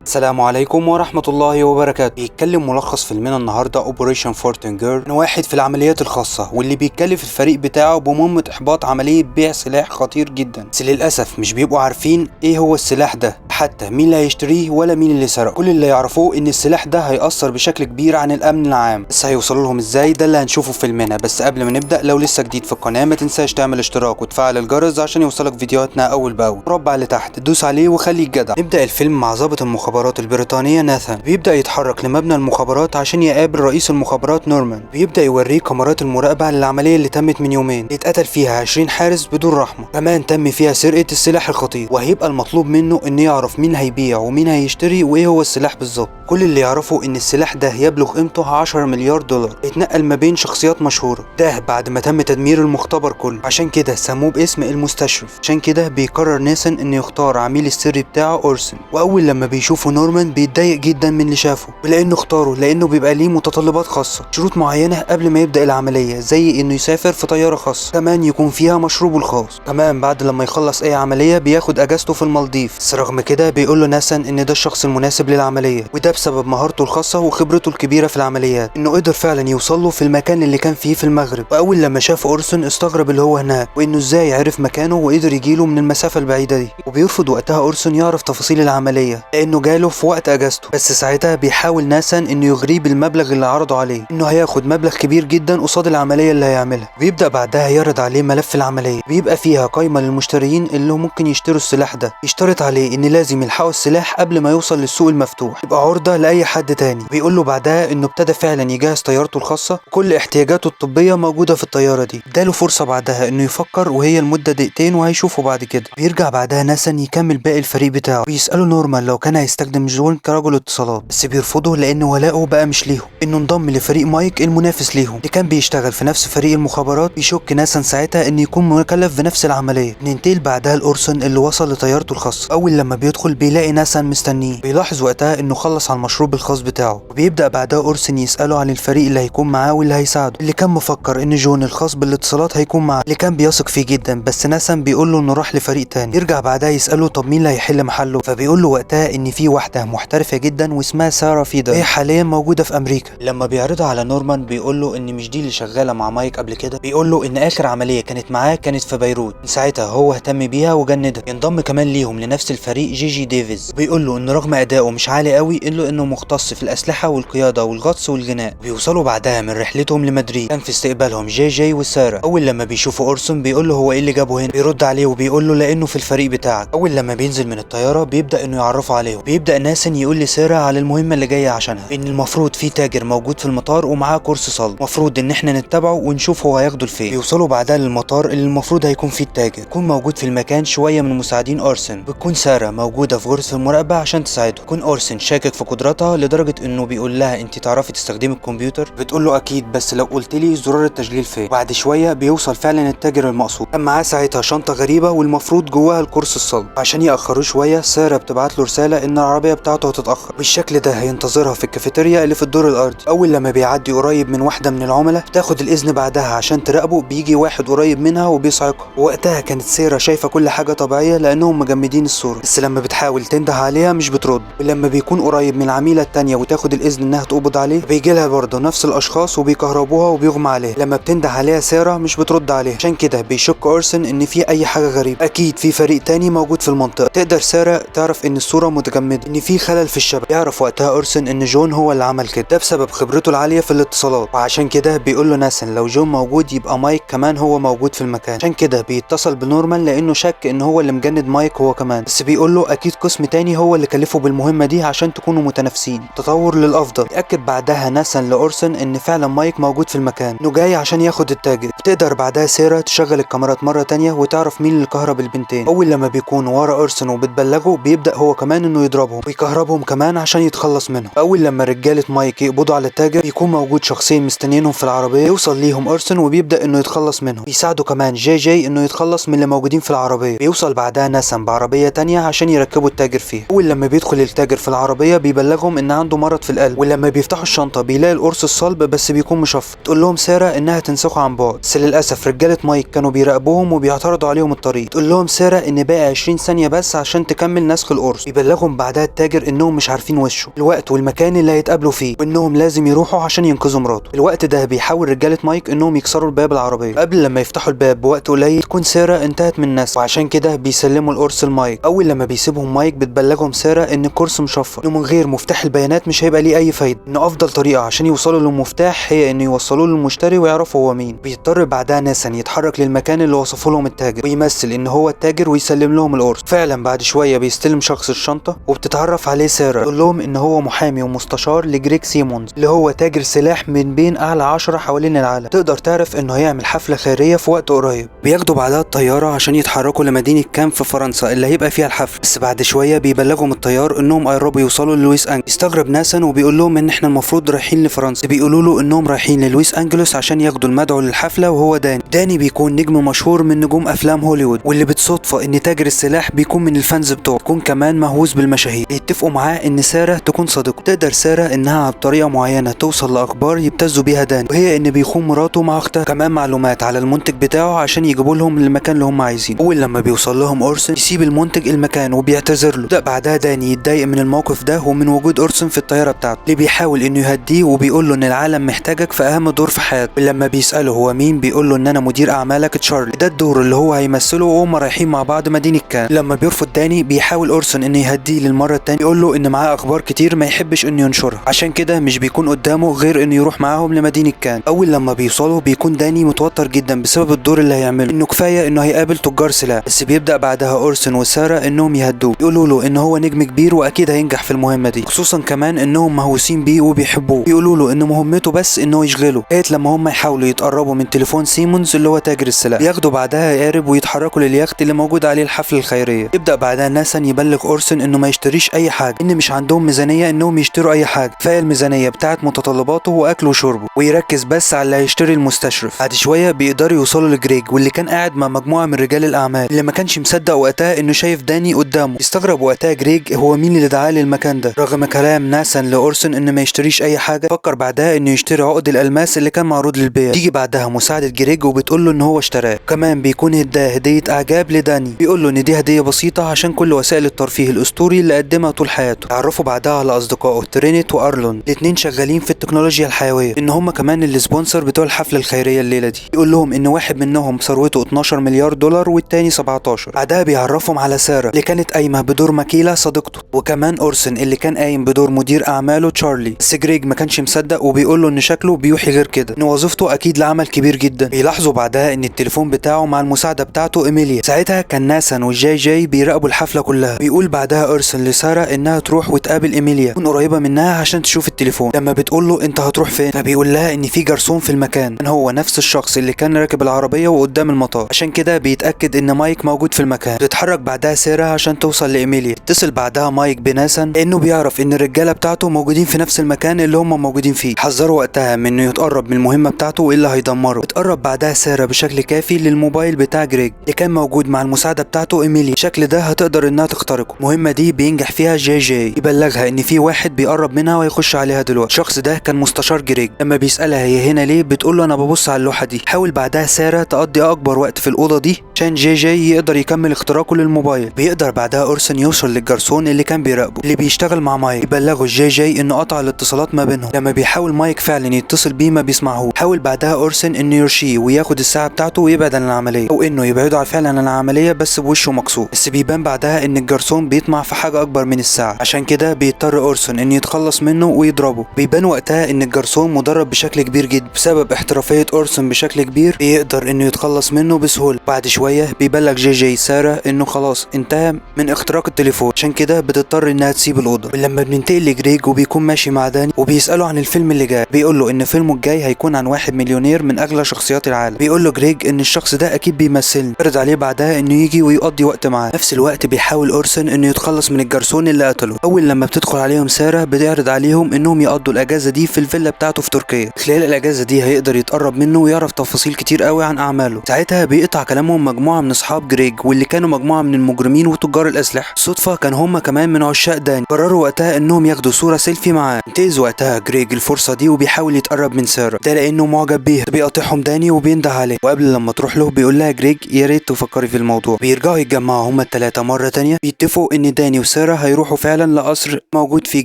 السلام عليكم ورحمة الله وبركاته. بيتكلم ملخص فيلمنا النهاردة اوبريشن فورتنجر عن واحد في العمليات الخاصة واللي بيتكلف الفريق بتاعه بمهمة احباط عملية بيع سلاح خطير جدا، بس للأسف مش بيبقوا عارفين ايه هو السلاح ده، حتى مين اللي هيشتريه ولا مين اللي سرقه. كل اللي يعرفوه ان السلاح ده هيأثر بشكل كبير عن الامن العام، بس هيوصلوا لهم ازاي ده اللي هنشوفه في فيلمنا. بس قبل ما نبدأ، لو لسه جديد في القناة ما تنساش تعمل اشتراك وتفعل الجرس عشان يوصلك فيديوهاتنا اول باول. مربع اللي تحت دوس عليه وخليك جدع. نبدأ الفيلم مع ضابط المخابرات البريطانية ناثان، بيبدأ يتحرك لمبنى المخابرات عشان يقابل رئيس المخابرات نورمان. بيبدأ يوريه كاميرات المراقبة عن العملية اللي تمت من يومين، اللي اتقتل فيها 20 حارس بدون رحمة، كمان تم فيها سرقة السلاح الخطير، وهيبقى المطلوب منه انه يعرف مين هيبيع ومين هيشتري وايه هو السلاح بالظبط. كل اللي يعرفه ان السلاح ده يبلغ قيمته 10 مليار دولار، اتنقل ما بين شخصيات مشهورة، ده بعد ما تم تدمير المختبر كله، عشان كده سموه باسم المستشرف. عشان كده بيقرر ناثان انه يختار عميل السري بتاعه اورسن، واول لما بيشوفه نورمان بيتضايق جدا من اللي شافه، ولانه اختاره لانه بيبقى ليه متطلبات خاصة، شروط معينة قبل ما يبدأ العملية، زي انه يسافر في طيارة خاصة، كمان يكون فيها مشروبه الخاص، كمان بعد لما يخلص اي عملية بياخد اجازته في المالديف. بس رغم كده بيقول له ناثان ان ده الشخص المناسب للعملية، وده بسبب مهارته الخاصة وخبرته الكبيرة في العمليات، انه قدر فعلا يوصل له في المكان اللي كان فيه في المغرب. واول لما شاف اورسن استغرب اللي هو هناك، وانه ازاي عرف مكانه وقدر يجيله من المسافة البعيدة دي. وبيرفض وقتها اورسن يعرف تفاصيل العملية لانه جاله في وقت اجازته، بس ساعتها بيحاول ناثان انه يغريه بالمبلغ اللي عرضه عليه، انه هياخد مبلغ كبير جدا قصاد العملية اللي هيعملها. بيبدأ بعدها يعرض عليه ملف العملية، بيبقى فيها قائمة للمشترين اللي ممكن يشتروا السلاح ده، يشترط عليه ان لازم يلحقوا السلاح قبل ما يوصل للسوق المفتوح، يبقى عرضة لاي حد تاني. بيقول له بعدها انه ابتدى فعلا يجهز طيارته الخاصة، كل احتياجاته الطبية موجودة في الطيارة دي. اداله فرصة بعدها انه يفكر، وهي المدة دقيقتين وهيشوفه بعد كده. بيرجع بعدها ناثان يكمل باقي الفريق بتاعه، بيسأله نورمان لو كان هيستخدم جون كرجل اتصالات، بس بيرفضه لان ولاؤه بقى مش ليهم، انه انضم لفريق مايك المنافس ليهم اللي كان بيشتغل في نفس فريق المخابرات. بيشك ناثان ساعتها ان يكون مكلف بنفس العملية. ننتقل بعدها لاورسن اللي وصل لطيارته الخاصة. اول لما بيدخل بيلاقي ناثان مستنيه، بيلاحظ وقتها انه خلص على المشروب الخاص بتاعه، وبيبدأ بعدها اورسن يسأله عن الفريق اللي هيكون معاه واللي هيساعده، اللي كان مفكر ان جون الخاص بالاتصالات هيكون معاه، اللي كان بيثق فيه جدا، بس ناثان بيقول له انه راح لفريق تاني. يرجع بعدها يسأله طب مين اللي هيحل محله، فبيقول له وقتها ان في واحدة محترفة جدا واسمها سارة فيدر، هي حاليا موجودة في امريكا. لما بيعرضها على نورمان بيقول له ان مش دي اللي شغالة مع مايك قبل كده، بيقول له ان اخر عملية كانت معاه كانت في بيروت، ساعتها هو اهتم بيها وجندها. ينضم كمان ليهم لنفس الفريق جيجي ديفيز، بيقول له ان رغم ادائه مش عالي قوي الا انه مختص في الاسلحة والقيادة والغطس والغناء. بيوصلوا بعدها من رحلتهم لمدريد، كان في استقبالهم جي جي وسارة. اول لما بيشوفوا اورسون بيقول له هو ايه اللي جابه هنا، بيرد عليه وبيقول له لانه في الفريق بتاعك. اول لما بينزل من الطيارة بيبدأ انه يعرفه عليه، بيبدأ ناثان يقول لسارة على المهمة اللي جاية عشانها، ان المفروض في تاجر موجود في المطار ومعاه كورس صلب، المفروض ان احنا نتبعه ونشوف هو هياخده لفين. بيوصلوا بعدها للمطار اللي المفروض هيكون فيه التاجر، يكون موجود في المكان شوية من مساعدين اورسن. بتكون سارة موجودة في غرفة المراقبة عشان تساعده. يكون اورسن شاكك في قدراتها لدرجة انه بيقول لها انت تعرفي تستخدمي الكمبيوتر؟ بتقول له اكيد، بس لو قلت لي زرار التشغيل فين. بعد شوية بيوصل فعلا التاجر المقصود، كان معاه ساعتها شنطة غريبة والمفروض جواها الكورس الصلب. عشان يأخروه شوية سارة بتبعت له رسالة ان العربية بتاعته هتتأخر، بالشكل ده هينتظرها في الكافيتيريا اللي في الدور الارضي. اول لما بيعدي قريب من واحدة من العملاء بتاخد الاذن بعدها عشان تراقبه، بيجي واحد قريب منها وبيصعقها. وقتها كانت سارة شايفة كل حاجة طبيعية لانهم مجمدين الصورة، بس لما بتحاول تنده عليها مش بترد. ولما بيكون قريب من العميلة التانية وتاخد الاذن انها تقبض عليه، بيجي لها برضه نفس الاشخاص وبيكهربوها وبيغمى عليها. لما بتنده عليها سارة مش بترد عليها، عشان كده بيشك اورسن ان في اي حاجة غريبة، اكيد في فريق تاني موجود في المنطقة. تقدر سارة تعرف ان الصورة متجمدة، ان في خلل في الشبكة. يعرف وقتها اورسن ان جون هو اللي عمل كده، ده بسبب خبرته العالية في الاتصالات، وعشان كده بيقول له ناثان لو جون موجود يبقى مايك كمان هو موجود في المكان. عشان كده بيتصل بنورمان لانه شك ان هو اللي مجند مايك هو كمان، بس بيقول له اكيد قسم تاني هو اللي كلفه بالمهمة دي عشان تكونوا متنافسين، تطور للافضل. يأكد بعدها ناثان لاورسن ان فعلا مايك موجود في المكان، انه جاي عشان ياخد التاجر. بتقدر بعدها سارة تشغل الكاميرات مرة تانية وتعرف مين اللي كهرب البنتين. اول لما بيكونوا ورا اورسن وبتبلغه بيبدأ هو كمان انه يضربهم ويكهربهم كمان عشان يتخلص منهم. اول لما رجالة مايك يقبضوا على التاجر بيكون موجود شخصين مستنيينهم في العربية، يوصل ليهم اورسن وبيبدأ انه يتخلص منهم. بيساعده كمان جي جي انه يتخلص من اللي موجودين في العربية. بيوصل بعدها ناثان بعربية تانية عشان يركبوا التاجر فيها. اول لما بيدخل التاجر في العربية بيبلغهم ان عنده مرض في القلب، ولما بيفتحوا الشنطة بيلاقي القرص الصلب بس بيكون مشفط. تقول لهم سارة انها تنسخه عن بعد، بس للاسف رجالة مايك كانوا بيراقبوهم وبيعترضوا عليهم الطريق. تقول لهم سارة ان باقي 20 ثانية بس عشان تكمل نسخ القرص. بيبلغهم بعدها بعدها التاجر انهم مش عارفين وشه، الوقت والمكان اللي هيتقابلوا فيه، وانهم لازم يروحوا عشان ينقذوا مراته. الوقت ده بيحاول رجاله مايك انهم يكسروا الباب العربيه. قبل لما يفتحوا الباب بوقت قليل تكون ساره انتهت من الناس، وعشان كده بيسلموا القرص لمايك. اول لما بيسيبهم مايك بتبلغهم ساره ان القرص مشفر، انه من غير مفتاح البيانات مش هيبقى ليه اي فايده، ان افضل طريقه عشان يوصلوا للمفتاح هي انه يوصلوه للمشتري ويعرفوا هو مين. بيضطر بعدها ناسان يتحرك للمكان اللي وصفه لهم التاجر ويمثل ان هو التاجر ويسلم لهم القرص. فعلا بعد شويه بيستلم شخص الشنطه وبتتعرف عليه ساره، تقول لهم ان هو محامي ومستشار لجريج سيمونز اللي هو تاجر سلاح من بين اعلى 10 حوالين العالم. تقدر تعرف انه هيعمل حفله خيريه في وقت قريب. بياخدوا بعدها الطياره عشان يتحركوا لمدينه كام في فرنسا اللي هيبقى فيها الحفل، بس بعد شويه بيبلغهم الطيار انهم قربوا يوصلوا للويس انجلوس. يستغرب ناسان وبيقول لهم ان احنا المفروض رايحين لفرنسا. بيقولوا له انهم رايحين للويس انجلوس عشان ياخدوا المدعو للحفله وهو داني بيكون نجم مشهور من نجوم افلام هوليوود، واللي بتصدفه ان تاجر السلاح بيكون من الفانز بتوعه، بيكون كمان مهووس بالمشاهير. بيتفقوا معاه ان ساره تكون صديقته. تقدر ساره انها بطريقه معينه توصل لاخبار يبتزوا بيها داني، وهي ان بيخون مراته مع اختها، كمان معلومات على المنتج بتاعه عشان يجيبوا لهم المكان اللي هم عايزينه. اول لما بيوصل لهم اورسن يسيب المنتج المكان وبيعتذر له. بعدها داني يتضايق من الموقف ده ومن وجود اورسن في الطياره بتاعته، اللي بيحاول انه يهديه وبيقول له ان العالم محتاجك في اهم دور في حياته. ولما بيساله هو مين بيقول له ان انا مدير اعمالك تشارلي. ده الدور اللي هو هيمثله وهم رايحين مع بعض مدينه كان. لما بيرفض داني بيحاول اورسن انه يهديه للمره الثانيه، يقول له ان معاه اخبار كتير ما يحبش انه ينشرها، عشان كده مش بيكون قدامه غير انه يروح معاهم لمدينه كان. اول لما بيوصلوا بيكون داني متوتر جدا بسبب الدور اللي هيعمله، انه كفايه انه هيقابل تجار سلاح. بس بيبدا بعدها اورسن وساره انهم يهدوه، يقولوا له ان هو نجم كبير واكيد هينجح في المهمه دي، خصوصا كمان انهم مهووسين بيه وبيحبوه. بيقولوا له ان مهمته بس انه يشغله لغايه لما هم يحاولوا يتقربوا من تليفون سيمونز اللي هو تاجر السلاح. بياخدوا بعدها قارب ويتحركوا لليخت اللي موجود عليه الحفله الخيريه. يبدا بعدها ناسان يبلغ اورسن انه ما يشتريش اي حاجه، ان مش عندهم ميزانيه انهم يشتروا اي حاجه، كفايه الميزانيه بتاعت متطلباته واكله وشربه، ويركز بس على اللي هيشتري المستشرف. بعد شويه بيقدروا يوصلوا لجريج واللي كان قاعد مع مجموعه من رجال الاعمال، اللي ما كانش مصدق وقتها انه شايف داني قدامه. يستغرب وقتها جريج هو مين اللي دعاه للمكان ده، رغم كلام ناسان لاورسن ان ما يشتريش اي حاجه. فكر بعدها انه يشتري عقد الالماس اللي كان معروض للبيع. تيجي بعدها مساعده جريج وبتقول له ان هو اشتراه، كمان بيكون اداه هديه اعجاب لداني، بيقول له ان دي هديه بسيطه عشان كل وسائل الترفيه الاسطوري اللي قدمها طول حياته. تعرفوا بعدها على اصدقائه ترينيت وارلون، الاثنين شغالين في التكنولوجيا الحيويه، ان هم كمان السبونسر بتوع الحفله الخيريه الليله دي. يقول لهم ان واحد منهم ثروته 12 مليار دولار والتاني 17. بعدها بيعرفهم على ساره اللي كانت قايمه بدور ماكيلا صديقته، وكمان اورسن اللي كان قايم بدور مدير اعماله تشارلي. بس جريج ما كانش مصدق وبيقول له ان شكله بيوحي غير كده، ان وظيفته اكيد لعمل كبير جدا. بيلاحظوا بعدها ان التليفون بتاعه مع المساعده بتاعته ايميليا. ساعتها كان ناسان والجاي بيراقبوا الحفله كلها. بيقول بعدها اورسن لساره انها تروح وتقابل ايميليا تكون قريبه منها عشان تشوف التليفون. لما بتقول له انت هتروح فين، فبيقول لها ان في جرسون في المكان، ان هو نفس الشخص اللي كان راكب العربيه وقدام المطار، عشان كده بيتاكد ان مايك موجود في المكان. بتتحرك بعدها ساره عشان توصل لايميليا. اتصل بعدها مايك بناسان لانه بيعرف ان الرجاله بتاعته موجودين في نفس المكان اللي هم موجودين فيه. حذروا وقتها من انه يتقرب من المهمه بتاعته والا هيدمره. بتقرب بعدها ساره بشكل كافي للموبايل بتاع جريج اللي كان موجود مع المساعده بتاعته ايميليا. الشكل ده هتقدر انها تخترقه. المهمه دي بينجح فيها جاي يبلغها ان في واحد بيقرب منها ويخش عليها دلوقتي. الشخص ده كان مستشار جريج. لما بيسالها هي هنا ليه بتقول له انا ببص على اللوحه دي. حاول بعدها ساره تقضي اكبر وقت في الاوضه دي عشان جاي يقدر يكمل اختراقه للموبايل. بيقدر بعدها اورسن يوصل للجرسون اللي كان بيراقبه اللي بيشتغل مع مايك. يبلغه جاي انه قطع الاتصالات ما بينهم. لما بيحاول مايك فعلا يتصل بيه ما بيسمعه. حاول بعدها اورسن انه يرشيه وياخد الساعه بتاعته ويبعد عن العمليه، او انه يبعده فعلا عن العمليه بس بوشه مكسور. بس بيبان بعدها ان الجرسون بيطمع في حاجه اكبر من الساعه، عشان كده بيضطر اورسن انه يتخلص منه ويضربه. بيبان وقتها ان الجرسون مدرب بشكل كبير جدا. بسبب احترافيه اورسن بشكل كبير بيقدر انه يتخلص منه بسهوله. بعد شويه بيبلغ جاي ساره انه خلاص انتهى من اختراق التليفون، عشان كده بتضطر انها تسيب الاوضه. ولما بننتقل لجريج وبيكون ماشي مع داني وبيساله عن الفيلم اللي جاي، بيقول له ان فيلمه الجاي هيكون عن واحد مليونير من اغلى شخصيات العالم. بيقول له جريج ان الشخص ده اكيد بيمثلني. يرد عليه بعدها انه يجي ويقضي وقت معاه. نفس الوقت بيحاول اورسن انه يتخلص من الجرسون اللي قتله. اول لما بتدخل عليهم ساره بتعرض عليهم انهم يقضوا الاجازه دي في الفيلا بتاعته في تركيا. خلال الاجازه دي هيقدر يتقرب منه ويعرف تفاصيل كتير قوي عن اعماله. ساعتها بيقطع كلامهم مجموعه من اصحاب جريج واللي كانوا مجموعه من المجرمين وتجار الاسلحه. صدفه كان هم كمان من عشاق داني. قرروا وقتها انهم ياخدوا صوره سيلفي معاه. انتهز وقتها جريج الفرصه دي وبيحاول يتقرب من ساره، ده لانه معجب بيها. بيقاطعهم داني وبينده عليه، وقبل لما تروح له بيقول لها جريج يا ريت تفكري في الموضوع. بيرجعوا يتجمعوا هم الثلاثه مره تانية. بيتفقوا ان داني وساره وسارة هيروحوا فعلا لقصر موجود فيه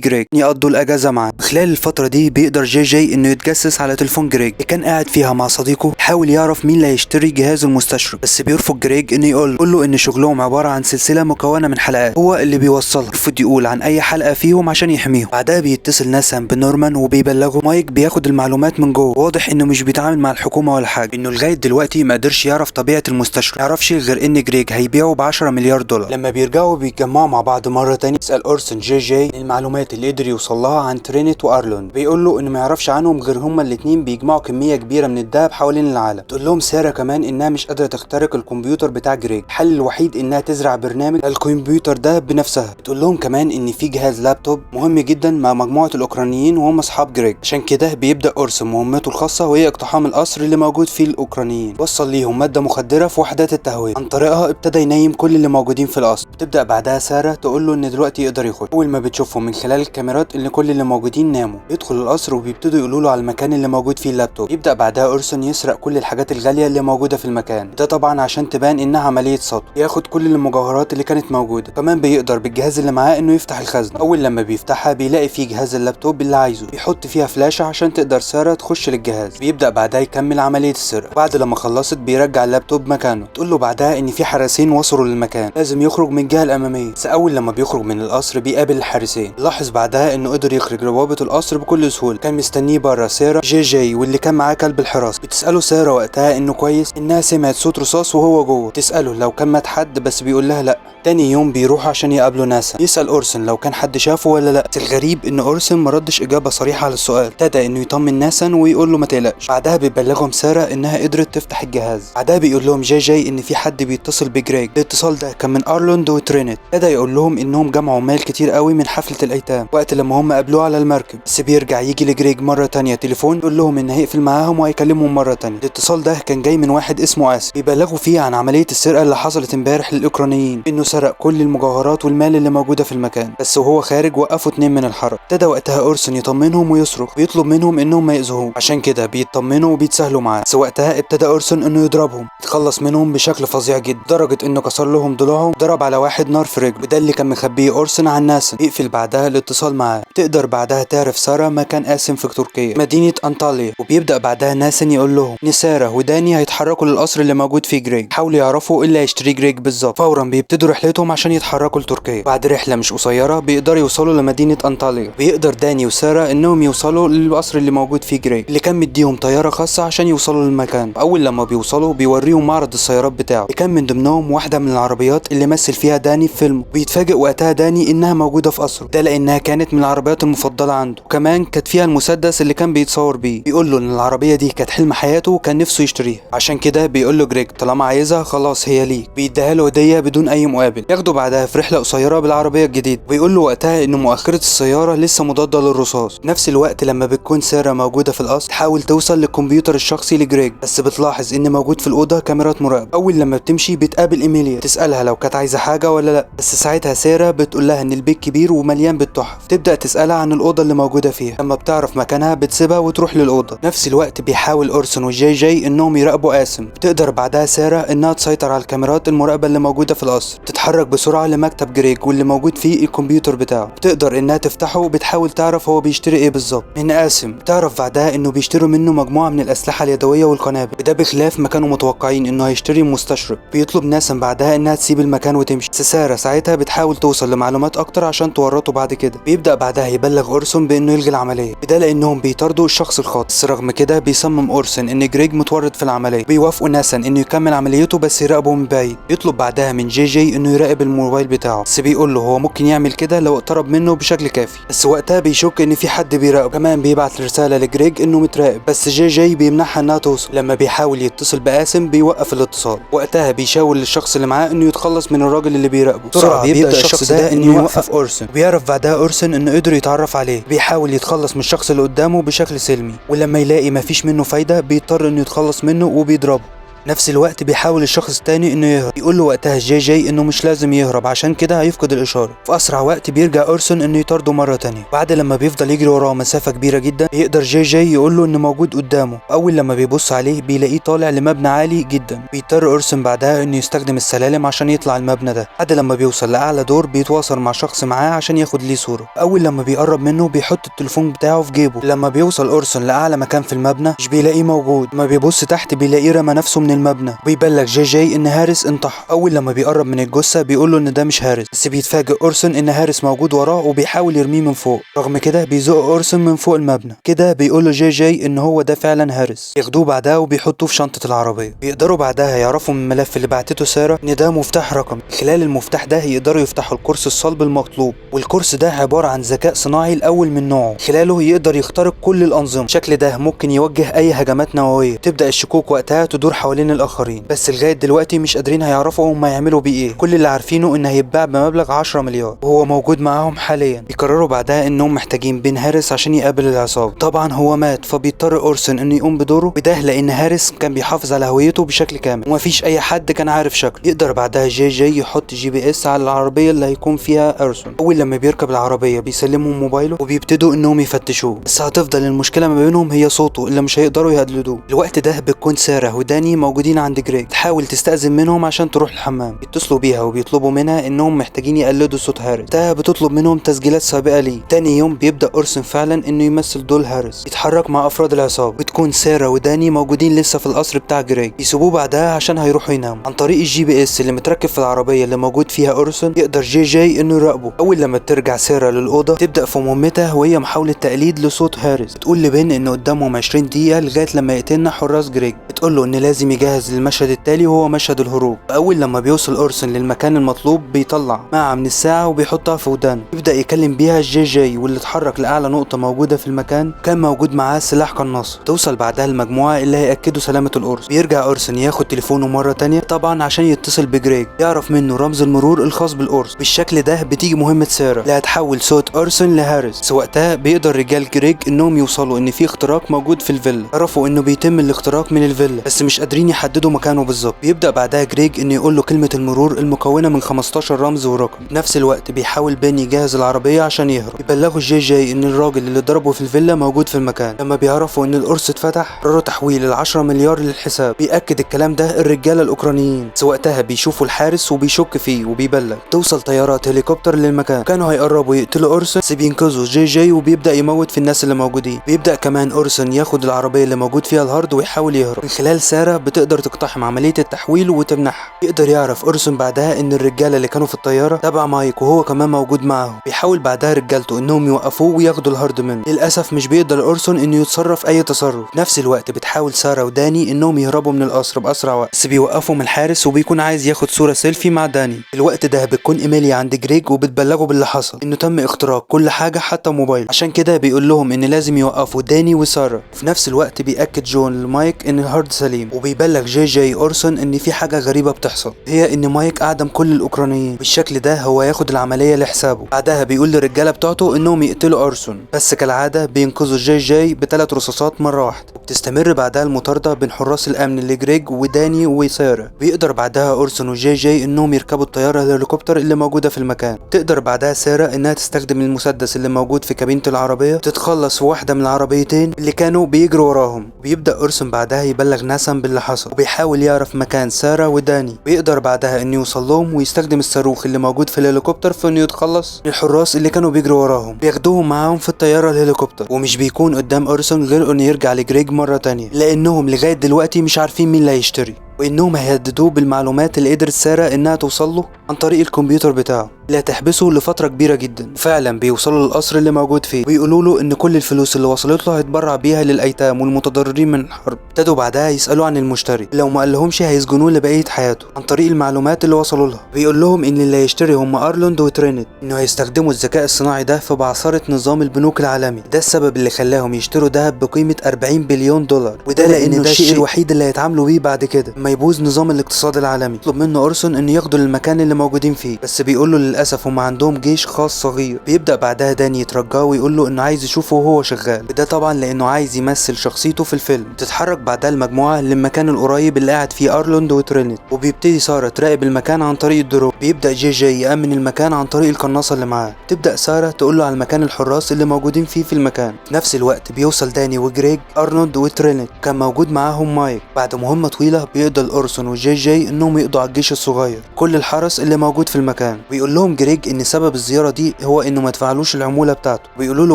جريج يقضوا الاجازة معاه. خلال الفترة دي بيقدر جي جي انه يتجسس على تليفون جريج اللي كان قاعد فيها مع صديقه، يحاول يعرف مين اللي هيشتري جهاز المستشرق، بس بيرفض جريج انه يقول له ان شغلهم عبارة عن سلسلة مكونة من حلقات هو اللي بيوصلها، يرفض يقول عن اي حلقة فيهم عشان يحميهم. بعدها بيتصل ناسان بنورمان وبيبلغه مايك بياخد المعلومات من جوه، واضح انه مش بيتعامل مع الحكومة ولا حاجة، انه لغاية دلوقتي ما قدرش يعرف طبيعة المستشرق، ما يعرفش غير ان جريج هيبيعه ب10 مليار دولار. لما بيرجعوا بيتجمعوا مع بعض مرة تانية، يسأل اورسون جي جي المعلومات اللي قدر يوصل لها عن ترينيت وارلون، بيقول له انه ما يعرفش عنهم غير هما الاتنين بيجمعوا كمية كبيرة من الذهب حوالين العالم. تقول لهم سارة كمان انها مش قادرة تخترق الكمبيوتر بتاع جريج، الحل الوحيد انها تزرع برنامج الكمبيوتر ده بنفسها. بتقول لهم كمان ان في جهاز لابتوب مهم جدا مع مجموعة الاوكرانيين وهم اصحاب جريج، عشان كده بيبدأ اورسون مهمته الخاصة وهي اقتحام القصر اللي موجود فيه الاوكرانيين. وصل ليهم مادة مخدرة في وحدات التهوية، عن طريقها ابتدى ينيم كل اللي موجودين في القصر. بتبدأ بعدها سارة تقول له ان دلوقتي يقدر يخش. اول ما بتشوفهم من خلال الكاميرات ان كل اللي موجودين ناموا، يدخل القصر وبيبتدوا يقولوا له على المكان اللي موجود فيه اللابتوب. يبدأ بعدها اورسون يسرق كل الحاجات الغالية اللي موجودة في المكان ده، طبعا عشان تبان انها عملية سطو. ياخد كل المجوهرات اللي كانت موجودة، كمان بيقدر بالجهاز اللي معاه انه يفتح الخزنة. اول لما بيفتحها بيلاقي فيه جهاز اللابتوب اللي عايزه، بيحط فيها فلاشة عشان تقدر سارة تخش للجهاز. بيبدأ بعدها يكمل عملية السرقة. بعد لما خلصت بيرجع اللابتوب مكانه. تقول له بعدها ان في حراسين وصلوا للمكان، لازم يخرج من الجهة الامامية. بس اول لما بيخرج من القصر بيقابل الحارسين. لاحظ بعدها انه قدر يخرج روابط القصر بكل سهولة. كان مستنيه بره سارة جي جي واللي كان معاه كلب الحراسة. بتسأله سارة وقتها انه كويس، انها سمعت صوت رصاص وهو جوه. تسأله لو كان مات حد، بس بيقول لها لا. تاني يوم بيروح عشان يقابلوا ناسا. يسأل اورسون لو كان حد شافه ولا لا، بس الغريب ان اورسون ما ردش اجابة صريحة على السؤال. ابتدى انه يطمن ناسا ويقول له ما تقلقش. بعدها بيبلغهم سارة انها قدرت تفتح الجهاز. بعدها بيقول لهم جي جي ان في حد بيتصل بجريج. الاتصال ده كان من ارلوند وترينيت. ابتدى يقول لهم انهم جمعوا مال كتير قوي من حفلة الايتام وقت لما هم قابلوه على المركب. بس بيرجع يجي لجريج مرة تانية تليفون يقول لهم ان هيقفل معاهم وهيكلمهم مرة تانية. الاتصال ده كان جاي من واحد اسمه آسف، بيبلغوا فيه عن عملية السرقة اللي حصلت امبارح للاوكرانيين، انه سرق كل المجوهرات والمال اللي موجودة في المكان، بس وهو خارج وقفوا 2 من الحرس. ابتدى وقتها اورسون يطمنهم ويصرخ ويطلب منهم انهم ما يأذوه، عشان كده بيطمنوا وبيتساهلوا معاه. بس وقتها ابتدى اورسون انه يضربهم، يتخلص منهم بشكل فظيع جدا، لدرجة انه كسر لهم ضلوعهم وضرب على واحد نار في رجله، وده اللي كان مخبيه اورسون عن ناسا. يقفل بعدها الاتصال معاه. تقدر بعدها تعرف سارة مكان آسم في تركيا، مدينة أنطاليا. وبيبدأ بعدها ناسن يقول لهم ان سارة وداني هيتحركوا للقصر اللي موجود فيه جريج، حاولوا يعرفوا ايه اللي هيشتري جريج بالظبط. فورا بيبتدوا رحلتهم عشان يتحركوا لتركيا. بعد رحلة مش قصيرة بيقدروا يوصلوا لمدينة أنطاليا. بيقدر داني وسارة انهم يوصلوا للقصر اللي موجود فيه جريج، اللي كان مديهم طيارة خاصة عشان يوصلوا للمكان. اول لما بيوصلوا بيوريهم معرض السيارات بتاعه، اللي كان من ضمنهم واحدة من العربيات اللي مثل فيها داني في فيلمه. بيتفاجئ وقتها داني انها موجودة في قصره ده، لانها كانت من العربيات المفضلة عنده، وكمان كانت فيها المسدس اللي كان بيتصور بيه. بيقول له ان العربية دي كانت حلم حياته وكان نفسه يشتريها، عشان كده بيقول له جريج طالما عايزها خلاص هي ليك. بيديها له هدية بدون اي مقابل. ياخده بعدها في رحلة قصيرة بالعربية الجديدة. بيقول له وقتها ان مؤخرة السيارة لسه مضادة للرصاص. نفس الوقت لما بتكون سارة موجودة في القصر تحاول توصل للكمبيوتر الشخصي لجريج، بس بتلاحظ ان موجود في الأوضة كاميرات مراقبة. اول لما بتمشي بتقابل ايميليا، تسألها لو كانت عايزة حاجة ولا لا، بس ساعتها سارة بتقول لها ان البيت كبير ومليان بالتحف. تبدأ تسألها عن الأوضة اللي موجودة فيها. لما بتعرف مكانها بتسيبها وتروح للأوضة. نفس الوقت بيحاول اورسون وجي جي انهم يراقبوا آسم. بتقدر بعدها سارة انها تسيطر على الكاميرات المراقبة اللي موجودة في القصر. تتحرك بسرعة لمكتب جريج واللي موجود فيه الكمبيوتر بتاعه. بتقدر انها تفتحه وبتحاول تعرف هو بيشتري ايه بالظبط من آسم. بتعرف بعدها انه بيشتروا منه مجموعة من الأسلحة اليدوية والقنابل، وده بخلاف ما كانوا متوقعين انه هيشتري مستشرق. بيطلب ناسم بعدها انها تسيب المكان وتمشي، بس سارة ساعتها بتحاول توصل لمعلومات اكتر عشان تورطه بعد كده. بيبدأ بعدها يبلغ اورسون بانه يلغي العملية، وده لانهم بيطاردوا الشخص الخاطئ. بس رغم كده بيصمم اورسون ان جريج متورط في العملية. بيوافقوا ناسن انه يكمل عمليته بس يراقبه من بعيد. يطلب بعدها من جي جي انه يراقب الموبايل بتاعه، بس بيقول له هو ممكن يعمل كده لو اقترب منه بشكل كافي. بس وقتها بيشك ان في حد بيراقبه. كمان بيبعت رسالة لجريج انه متراقب، بس جي جي بيمنعها انها توصل. لما بيحاول يتصل باسم بيوقف الاتصال. وقتها بيشاور للشخص اللي معاه انه يتخلص من الراجل اللي بيراقبه. بسرعة بيبدأ الشخص ده انه يوقف اورسون. وبيعرف بعدها اورسون انه قدر يتعرف عليه. بيحاول يتخلص من الشخص اللي قدامه بشكل سلمي، ولما يلاقي مفيش منه فايدة بيضطر انه يتخلص منه وبيضربه. نفس الوقت بيحاول الشخص التاني انه يهرب، يقول له وقتها جي انه مش لازم يهرب عشان كده هيفقد الاشاره. في اسرع وقت بيرجع اورسون انه يطارده مره تانية. بعد لما بيفضل يجري وراه مسافه كبيره جدا بيقدر جي يقول له انه موجود قدامه. اول لما بيبص عليه بيلاقيه طالع لمبنى عالي جدا. بيضطر اورسون بعدها انه يستخدم السلالم عشان يطلع المبنى ده. بعد لما بيوصل لاعلى دور بيتواصل مع شخص معاه عشان ياخد ليه صوره. اول لما بيقرب منه بيحط التليفون بتاعه في جيبه. لما بيوصل اورسون لاعلى مكان في المبنى مش بيلاقيه موجود. لما بيبص تحت بيلاقيه رمى نفسه من المبنى. بيبلغ جي ان هاريس انتحر. اول لما بيقرب من الجثه بيقول له ان ده مش هاريس، بس بيتفاجئ اورسون ان هاريس موجود وراه وبيحاول يرميه من فوق. رغم كده بيزق اورسون من فوق المبنى. كده بيقول له جي ان هو ده فعلا هاريس. ياخدوه بعدها وبيحطوه في شنطه العربيه. بيقدروا بعدها يعرفوا من الملف اللي بعتته ساره ان ده مفتاح رقمي. خلال المفتاح ده يقدروا يفتحوا القرص الصلب المطلوب، والقرص ده عباره عن ذكاء صناعي الاول من نوعه. خلاله يقدر يخترق كل الانظمه. الشكل ده ممكن يوجه اي هجمات نوويه. تبدا الشكوك وقتها تدور حوالين الاخرين، بس لغايه دلوقتي مش قادرين هيعرفوا هم يعملوا بيه ايه. كل اللي عارفينه ان هيتباع بمبلغ 10 مليار وهو موجود معاهم حاليا. بيقرروا بعدها انهم محتاجين بين هاريس عشان يقابل العصابه. طبعا هو مات، فبيضطر اورسون انه يقوم بدوره، وده لان هاريس كان بيحافظ على هويته بشكل كامل ومفيش اي حد كان عارف شكله. يقدر بعدها جي يحط GPS على العربيه اللي هيكون فيها اورسون. اول لما بيركب العربيه بيسلمهم موبايله وبيبتدوا انهم يفتشوه، بس هتفضل المشكله ما بينهم هي صوته اللي مش هيقدروا يقلدوه. الوقت ده بتكون ساره وداني موجودين عند جريج. تحاول تستأذن منهم عشان تروح الحمام. بيتصلوا بيها وبيطلبوا منها انهم محتاجين يقلدوا صوت هاريس. ده بتطلب منهم تسجيلات سابقه ليه. تاني يوم بيبدأ اورسون فعلا انه يمثل دور هاريس. يتحرك مع افراد العصابه. بتكون ساره وداني موجودين لسه في القصر بتاع جريج. يسيبوه بعدها عشان هيروحوا يناموا. عن طريق GPS اللي متركب في العربيه اللي موجود فيها اورسون يقدر جي انه يراقبه. اول لما بترجع ساره للاوضه تبدا في مهمتها وهي محاوله تقليد لصوت هاريس. بتقول لبن ان قدامهم 20 دقيقه لغايه لما يقتلنا حراس جريج. بتقول له ان لازم يجهز للمشهد التالي وهو مشهد الهروب. اول لما بيوصل اورسون للمكان المطلوب بيطلع معه من الساعه وبيحطها في ودانه. يبدا يكلم بيها جي واللي اتحرك لاعلى نقطه موجوده في المكان كان موجود معاه سلاح قناص. توصل بعدها المجموعه اللي هياكدوا سلامه القرص. بيرجع اورسون ياخد تليفونه مره تانية طبعا عشان يتصل بجريج، يعرف منه رمز المرور الخاص بالقرص. بالشكل ده بتيجي مهمه ساره اللي هتحول صوت اورسون لهاريس. وقتها بيقدر رجال جريج انهم يوصلوا ان في اختراق موجود في الفيلا. عرفوا انه بيتم الاختراق من الفيلا بس مش قادرين يحددوا مكانه بالظبط. بيبدا بعدها جريج انه يقول له كلمه المرور المكونه من 15 رمز ورقم. في نفس الوقت بيحاول بين يجهز العربيه عشان يهرب. يبلغوا جي ان الراجل اللي ضربه في الفيلا موجود في المكان. لما بيعرفوا ان القرص اتفتح قرروا تحويل ال10 مليار للحساب. بيأكد الكلام ده الرجاله الاوكرانيين. وقتها بيشوفوا الحارس وبيشك فيه وبيبلغ. توصل طيارات هليكوبتر للمكان. كانوا هيقربوا يقتلوا اورسون بس بينقذوا جي وبيبدا يموت في الناس اللي موجودين. بيبدا كمان اورسون ياخد العربيه اللي موجود فيها الهارد ويحاول يهرب. من خلال ساره بتقدر تقتحم عمليه التحويل وتمنحها. يقدر يعرف اورسون بعدها ان الرجاله اللي كانوا في الطياره تبع مايك وهو كمان موجود معاهم. بيحاول بعدها رجالته انهم يوقفوه وياخدوا الهارد منه. للاسف مش بيقدر اورسون انه يتصرف اي تصرف. في نفس الوقت بتحاول ساره وداني انهم يهربوا من القصر باسرع وقت، بس بيوقفهم الحارس وبيكون عايز ياخد صوره سيلفي مع داني. الوقت ده بتكون ايميليا عند جريج وبتبلغه باللي حصل، انه تم اختراق كل حاجه حتى موبايل. عشان كده بيقول لهم ان لازم يوقفوا داني وساره. في نفس الوقت بيأكد جون لمايك ان الهارد سليم، وبيبلغ جي اورسون ان في حاجه غريبه بتحصل، هي ان مايك اعدم كل الاوكرانيين. بالشكل ده هو ياخد العمليه لحسابه. بعدها بيقول للرجاله بتوعته انهم يقتلوا اورسون، بس كالعاده بينقذوا جي ب3 رصاصات مره واحده. وبتستمر بعدها المطارده بين حراس الامن اللي جريج وداني وساره. بيقدر بعدها اورسون وجي انهم يركبوا الطياره الهليكوبتر اللي موجوده في المكان. تقدر بعدها ساره انها تستخدم المسدس اللي موجود في كابينه العربيه تتخلص في واحده من العربيتين اللي كانوا بيجروا وراهم. بيبدا اورسون بعدها يبلغ ناسم باللي حصل وبيحاول يعرف مكان ساره وداني. بيقدر بعدها انه يوصل لهم ويستخدم الصاروخ اللي موجود في الهليكوبتر في انه يتخلص من الحراس اللي كانوا بيجروا وراهم. بياخدوهم معاهم في الطياره الهليكوبتر، ومش بيكون قدام اورسون غير انه يرجع لجريج مره تانية، لانهم لغايه دلوقتي مش عارفين مين اللي هيشتري، وانهم هيهددوه بالمعلومات اللي قدرت ساره انها توصل له عن طريق الكمبيوتر بتاعه اللي هتحبسه لفتره كبيره جدا. فعلا بيوصلوا للقصر اللي موجود فيه ويقولوا له ان كل الفلوس اللي وصلت له هيتبرع بيها للايتام والمتضررين من الحرب. ابتدوا بعدها يسالوا عن المشتري، لو ما قالهمش هيسجنوه لبقيه حياته عن طريق المعلومات اللي وصلوا لها. بيقول لهم ان اللي هيشتري هم ارلوند وترينيت، انه هيستخدموا الذكاء الصناعي ده في بعثره نظام البنوك العالمي. ده السبب اللي خلاهم يشتروا ذهب بقيمه 40 بليون دولار، وده لانه ده الشيء الوحيد اللي هيتعاملوا بيه بعد كده لما لما يبوظ نظام الاقتصاد العالمي. يطلب منه اورسون انه ياخده للمكان اللي موجودين فيه، بس بيقول له للاسف هم عندهم جيش خاص صغير. بيبدا بعدها داني يترجاه ويقول له انه عايز يشوفه وهو شغال، وده طبعا لانه عايز يمثل شخصيته في الفيلم. تتحرك بعدها المجموعه للمكان القريب اللي قاعد فيه ارلوند وترينيت، وبيبتدي ساره تراقب المكان عن طريق الدرون. بيبدا جي يامن المكان عن طريق القناصه اللي معاه. تبدا ساره تقول له على مكان الحراس اللي موجودين فيه في المكان. في نفس الوقت بيوصل داني وجريج، ارنولد وترينيت، كان موجود معاهم مايك. بعد مهمه طويله بيقدر اورسون وجي انهم يقضوا على الجيش الصغير، كل الحرس اللي موجود في المكان. بيقول لهم جريج ان سبب الزياره دي هو انه ما يدفعلوش العموله بتاعته. بيقولوا له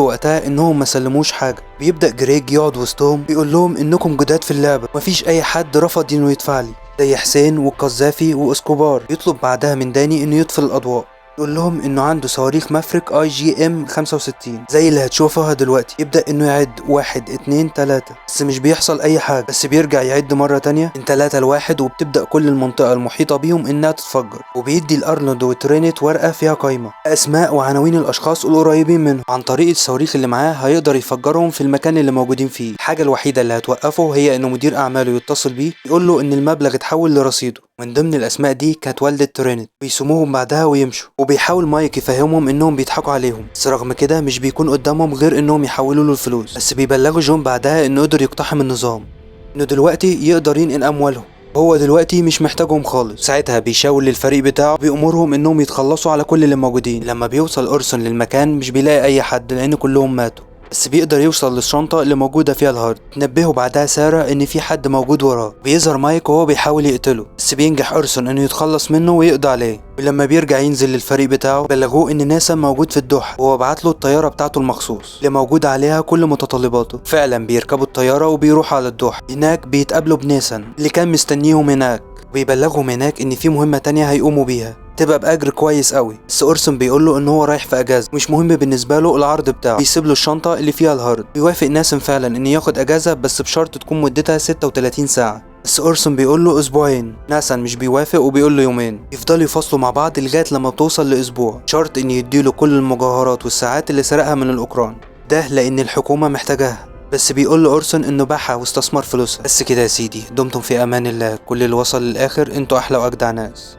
وقتها انهم ما سلموش حاجه. بيبدا جريج يقعد وسطهم، بيقول لهم انكم جداد في اللعبه، مفيش اي حد رفض انه يدفع لي، زي حسين والقذافي واسكوبار. يطلب بعدها من داني انه يطفي الاضواء. يقول لهم انه عنده صواريخ مافريك IGM 65 زي اللي هتشوفها دلوقتي. يبدأ انه يعد 1 2 3، بس مش بيحصل اي حاجة، بس بيرجع يعد مرة تانية من 3 ل1، وبتبدأ كل المنطقة المحيطة بيهم انها تتفجر. وبيدي لارنولد وترينيت ورقة فيها قائمة اسماء وعناوين الاشخاص القريبين منه. عن طريق الصواريخ اللي معاه هيقدر يفجرهم في المكان اللي موجودين فيه. الحاجة الوحيدة اللي هتوقفه هي انه مدير اعماله يتصل بيه يقول له ان المبلغ اتحول لرصيده. من ضمن الاسماء دي كانت والدة ترينيت. بيسموهم بعدها ويمشوا. وبيحاول مايك يفهمهم انهم بيضحكوا عليهم، بس رغم كده مش بيكون قدامهم غير انهم يحولوا له الفلوس. بس بيبلغوا جون بعدها انه قدر يقتحم النظام، انه دلوقتي يقدر ينقل اموالهم، هو دلوقتي مش محتاجهم خالص. ساعتها بيشاور للفريق بتاعه بيأمرهم انهم يتخلصوا على كل اللي موجودين. لما بيوصل اورسون للمكان مش بيلاقي اي حد لان كلهم ماتوا، بس بيقدر يوصل للشنطة اللي موجودة فيها الهارد. تنبهه بعدها سارة ان في حد موجود وراه. بيظهر مايك وهو بيحاول يقتله، بس بينجح اورسون انه يتخلص منه ويقضي عليه. ولما بيرجع ينزل للفريق بتاعه بلغوه ان ناسا موجود في الدوحة، وهو بعت له الطيارة بتاعته المخصوص اللي موجود عليها كل متطلباته. فعلا بيركبوا الطيارة وبيروحوا على الدوحة. هناك بيتقابلوا بناسا اللي كان مستنيهم هناك، وبيبلغهم هناك ان في مهمة تانية هيقوموا بيها تبقى باجر كويس قوي. بس اورسون بيقول له ان هو رايح في اجازه، مش مهم بالنسبه له العرض بتاعه. بيسيب له الشنطه اللي فيها الهارد. بيوافق ناسن فعلا ان ياخد اجازه، بس بشرط تكون مدتها 36 ساعه. بس اورسون بيقول له اسبوعين. ناسن مش بيوافق وبيقول له يومين. يفضلوا يفصلوا مع بعض لغايه لما بتوصل لاسبوع، شرط ان يديله كل المجوهرات والساعات اللي سرقها من الاوكران، ده لان الحكومه محتاجاها. بس بيقول له اورسون انه باعها واستثمر فلوسها. بس كده يا سيدي، دمتم في امان الله. كل اللي وصل للاخر انتوا احلى واجدع ناس.